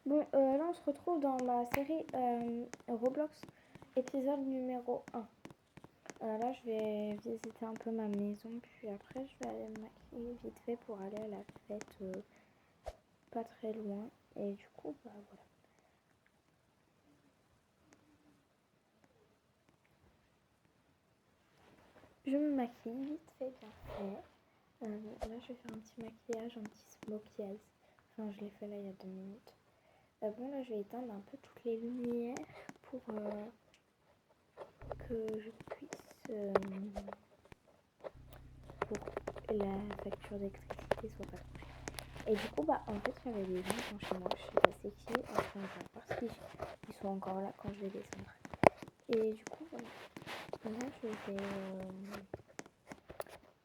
Bon, là on se retrouve dans ma série Roblox, épisode numéro 1. Là je vais visiter un peu ma maison, puis après je vais aller me maquiller vite fait pour aller à la fête pas très loin. Et du coup, bah voilà. Je me maquille vite fait, bien fait. Là je vais faire un petit maquillage, un petit smokey eyes. Enfin je l'ai fait là il y a 2 minutes. Bon là je vais éteindre un peu toutes les lumières pour que je puisse pour la facture d'électricité soit pas trop chère. Et du coup bah en fait il y avait des gens devant chez moi, je sais pas c'est qui, enfin je vais voir s'ils sont encore là quand je vais descendre. Et du coup voilà, là je vais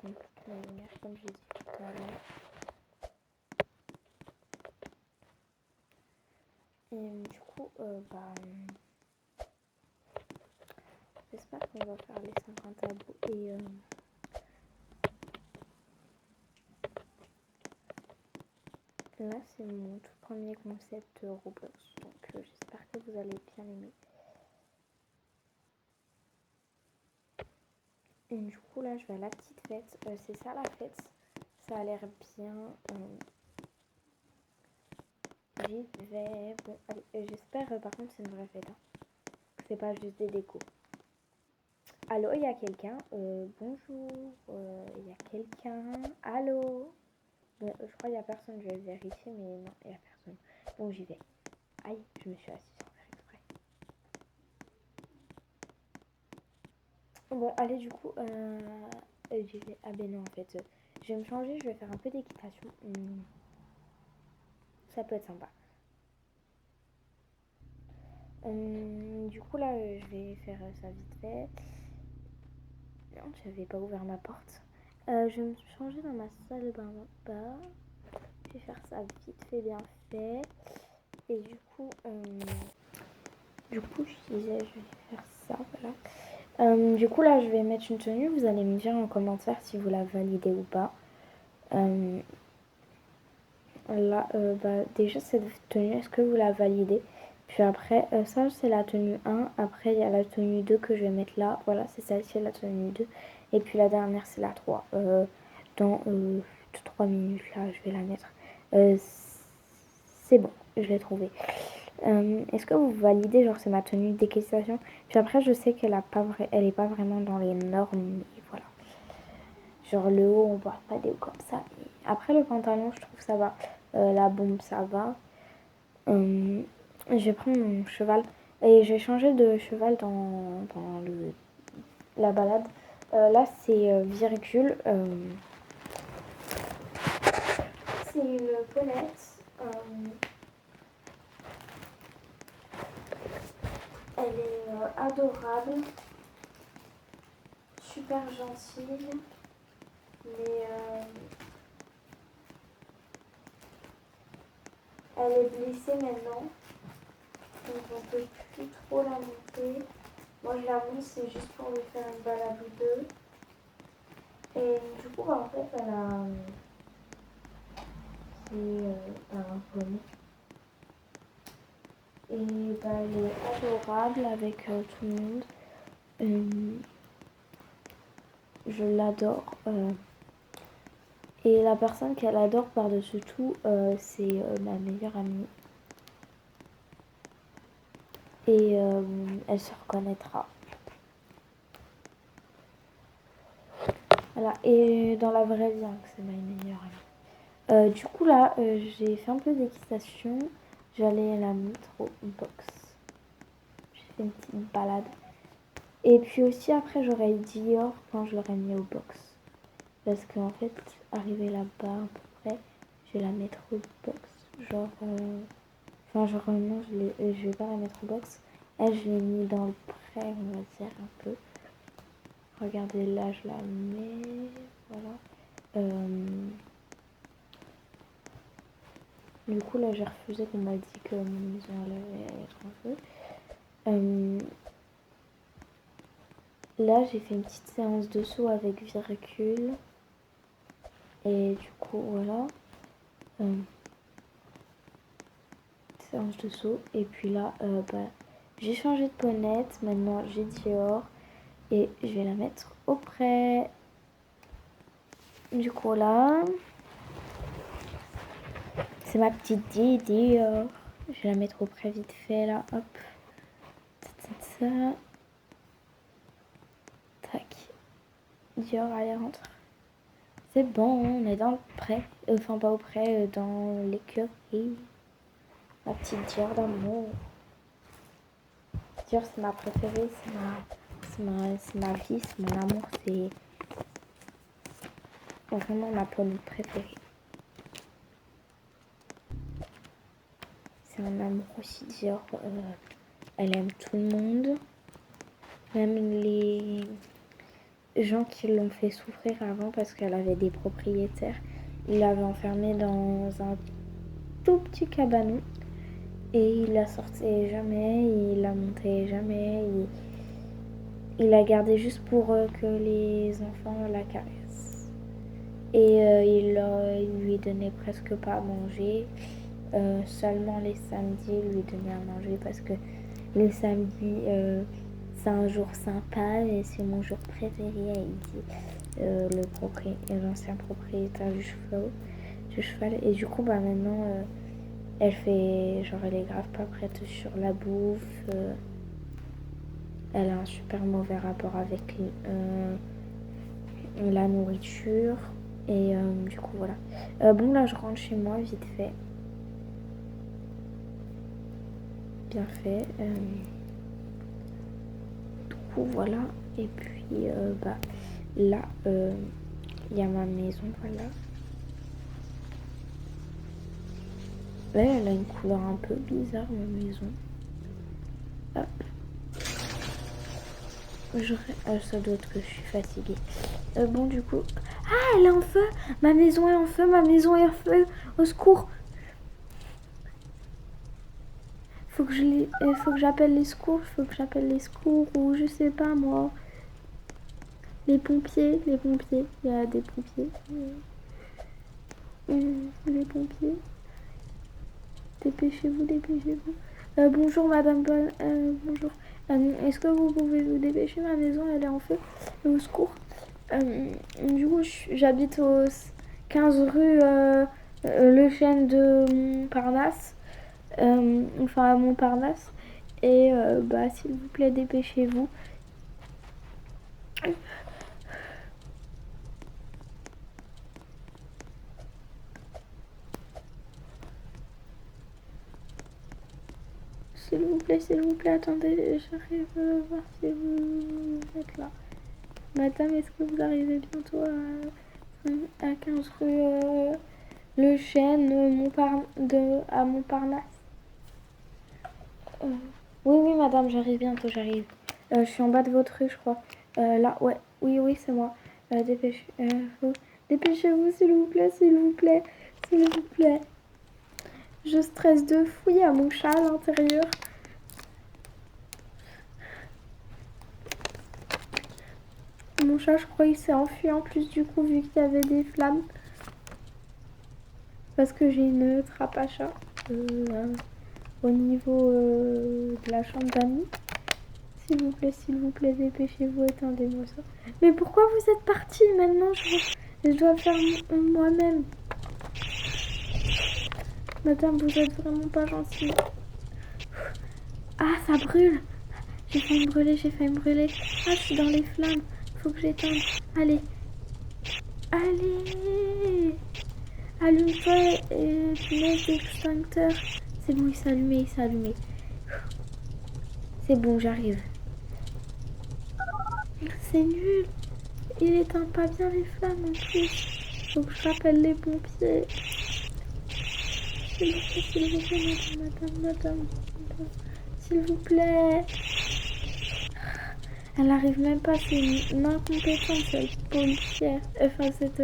dans toute la lumière comme j'ai dit tout à l'heure. Et du coup bah j'espère qu'on va faire les 50 abos et là c'est mon tout premier concept Roblox, donc j'espère que vous allez bien aimer. Et du coup là je vais à la petite fête, c'est ça la fête, ça a l'air bien. J'y vais, bon allez, j'espère par contre c'est une vraie fête, hein. C'est pas juste des décos. Allô, il y a quelqu'un, bonjour, il y a quelqu'un, allô. Bon, je crois qu'il n'y a personne, je vais vérifier mais non il n'y a personne, donc j'y vais. Aïe, je me suis assise sans faire exprès. Bon allez du coup j'y vais. Ah ben non en fait je vais me changer, je vais faire un peu d'équitation. Ça peut être sympa. Du coup là je vais faire ça vite fait. Non, j'avais pas ouvert ma porte. Je vais me changer dans ma salle de bain là-bas. Je vais faire ça vite fait bien fait. Et du coup je disais je vais faire ça, voilà. Du coup là je vais mettre une tenue. Vous allez me dire en commentaire si vous la validez ou pas. Là bah, déjà cette tenue, est-ce que vous la validez? Puis après ça c'est la tenue 1. Après il y a la tenue 2 que je vais mettre là. Voilà, c'est celle-ci la tenue 2. Et puis la dernière c'est la 3. Dans 3 minutes là je vais la mettre. C'est bon, je l'ai trouvée. Est-ce que vous validez, genre c'est ma tenue d'équitation? Puis après je sais qu'elle elle est pas vraiment dans les normes, mais voilà. Genre le haut on voit pas des hauts comme ça. Et après le pantalon je trouve ça va. La bombe ça va. Je vais prendre mon cheval et je vais changer de cheval dans la balade. Là c'est Virgule. C'est une ponette. Elle est adorable, super gentille, mais elle est blessée maintenant, donc on peut plus trop la monter. Moi je la monte, c'est juste pour lui faire une balade ou deux. Et du coup, en fait, elle a un poney. Et bah, elle est adorable avec tout le monde. Je l'adore. Et la personne qu'elle adore par-dessus tout, c'est ma meilleure amie. Et elle se reconnaîtra. Voilà, et dans la vraie vie, hein, que c'est ma meilleure amie. Du coup, là, j'ai fait un peu d'équitation. J'allais la mettre au box. J'ai fait une petite balade. Et puis aussi, après, j'aurais dit Dior quand je l'aurais mis au box. Parce qu'en fait, arriver là-bas, à peu près, je vais la mettre au box. Genre, enfin, genre, non, je vais pas la mettre au box. Elle, je l'ai mis dans le prêt, on va dire, un peu. Regardez, là, je la mets. Voilà. Du coup, là, j'ai refusé qu'on m'a dit que mon maison allait être en feu. Là, j'ai fait une petite séance de saut avec Virgule. Et du coup, voilà. séance de saut. Et puis là, j'ai changé de bonnette. Maintenant, j'ai Dior. Et je vais la mettre auprès. Du coup, là, c'est ma petite Dior. Je vais la mettre auprès vite fait, là. Hop. Ça. Tac. Dior, allez, rentre. C'est bon, on est dans le prêt. Enfin, pas auprès, dans l'écurie. Ma petite Dior d'amour. Dior, c'est ma préférée. C'est ma vie, c'est mon amour. C'est vraiment ma peau préférée. C'est un amour aussi, Dior. Elle aime tout le monde. Même les gens qui l'ont fait souffrir avant parce qu'elle avait des propriétaires. Ils l'avaient enfermée dans un tout petit cabanon. Et il la sortait jamais, il la montait jamais. Il la gardait juste pour que les enfants la caressent. Et il lui donnait presque pas à manger. Seulement les samedis, il lui donnait à manger parce que le samedi, c'est un jour sympa et c'est mon jour préféré, il dit l'ancien propriétaire du cheval. Et du coup, maintenant, elle fait, genre, elle est grave pas prête sur la bouffe. Elle a un super mauvais rapport avec la nourriture. Et du coup, voilà. Bon, là, je rentre chez moi, vite fait. Bien fait. Du coup, voilà. Et puis, là, il y a ma maison, voilà. Là, elle a une couleur un peu bizarre, ma maison. Hop. Ça doit être que je suis fatiguée. Bon, du coup... Ah, elle est en feu. Ma maison est en feu, ma maison est en feu. Au secours. Faut que j'appelle les secours. Ou je sais pas, moi. Les pompiers. Il y a des pompiers. Les pompiers. Dépêchez-vous. Bonjour, madame. Bonjour. Est-ce que vous pouvez vous dépêcher? Ma maison, elle est en feu. Au secours. Du coup, j'habite au 15 rue Le Chêne de Montparnasse. Enfin, à Montparnasse. Et s'il vous plaît, dépêchez-vous. S'il vous plaît, attendez, j'arrive à voir si vous êtes là. Madame, est-ce que vous arrivez bientôt à 15 rue Le Chêne à Montparnasse? Oui, madame, j'arrive bientôt, j'arrive. Je suis en bas de votre rue, je crois. Là, ouais, oui, c'est moi. Dépêchez-vous, s'il vous plaît. Je stresse de fou, il y a mon chat à l'intérieur. Mon chat, je crois, il s'est enfui en plus, du coup, vu qu'il y avait des flammes. Parce que j'ai une trappe à chat au niveau de la chambre d'amis. S'il vous plaît, dépêchez-vous, étendez-moi ça. Mais pourquoi vous êtes parti maintenant? Je dois faire moi-même. Madame, vous êtes vraiment pas gentille. Ah, ça brûle. J'ai failli me brûler. Ah, je suis dans les flammes. Faut que j'éteigne. Allez. Allume-toi et punaise d'extincteur. C'est bon, il s'est allumé. C'est bon, j'arrive. C'est nul. Il éteint pas bien les flammes en plus. Faut que je rappelle les pompiers. S'il vous plaît, madame. S'il vous plaît. Elle n'arrive même pas, c'est une incompétente, cette policière. Enfin, cette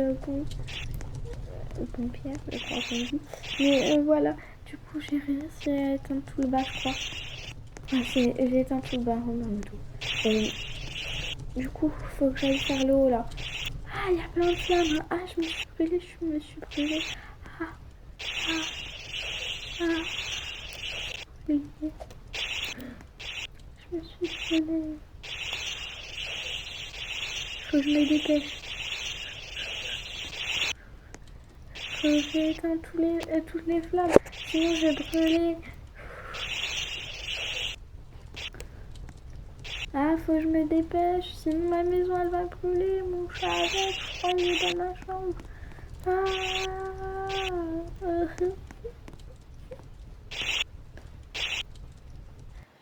pompière, je crois qu'on dit. Mais voilà, du coup, j'ai réussi à éteindre tout le bas, je crois. J'ai éteint tout le bas, en tout. Du coup, faut que j'aille faire le haut, là. Ah, il y a plein de flammes. Ah, je me suis brûlée. brûler. Faut que je me dépêche. Faut que j'éteins toutes les flammes. Sinon je vais brûler. Ah, faut que je me dépêche. Sinon ma maison elle va brûler. Mon chat avec, je crois qu'il est dans ma chambre. Ah.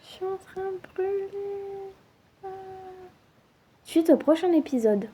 Je suis en train de brûler. Ah. Suite au prochain épisode.